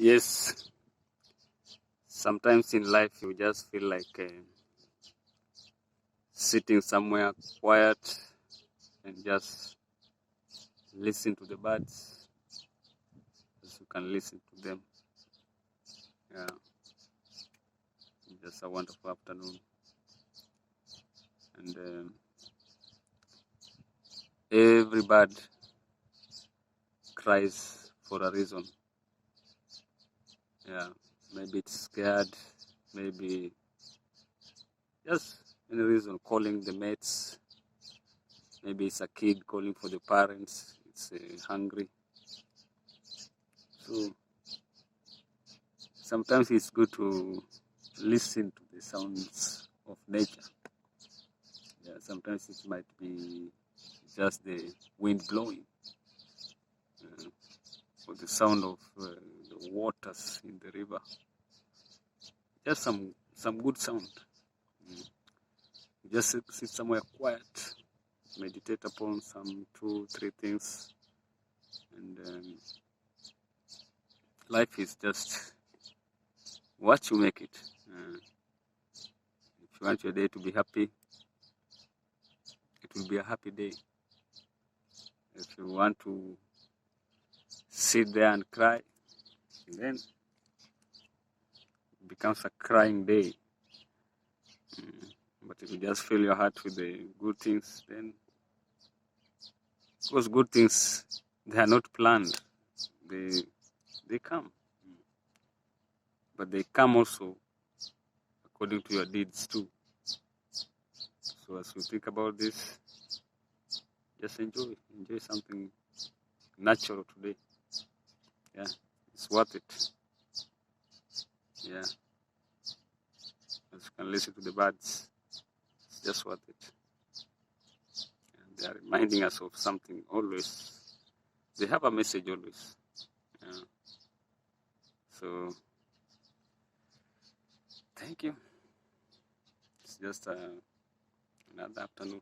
Yes, sometimes in life you just feel like sitting somewhere quiet and just listen to the birds as you can listen to them. Yeah, just a wonderful afternoon. And every bird cries for a reason. Yeah, maybe it's scared, maybe just any reason, calling the mates. Maybe it's a kid calling for the parents. It's hungry. So sometimes it's good to listen to the sounds of nature. Yeah, sometimes it might be just the wind blowing, or the sound of the waters in the river. Just some good sound. You just sit somewhere quiet, meditate upon some 2-3 things, and life is just what you make it. If you want your day to be happy, it will be a happy day. If you want to sit there and cry, then it becomes a crying day. But if you just fill your heart with the good things, then those good things, they are not planned. They come. But they come also according to your deeds too. So as you think about this, just enjoy something natural today. Yeah, it's worth it. Yeah, as you can listen to the birds, it's just worth it. And they are reminding us of something always. They have a message always. Yeah. So thank you. It's just another afternoon.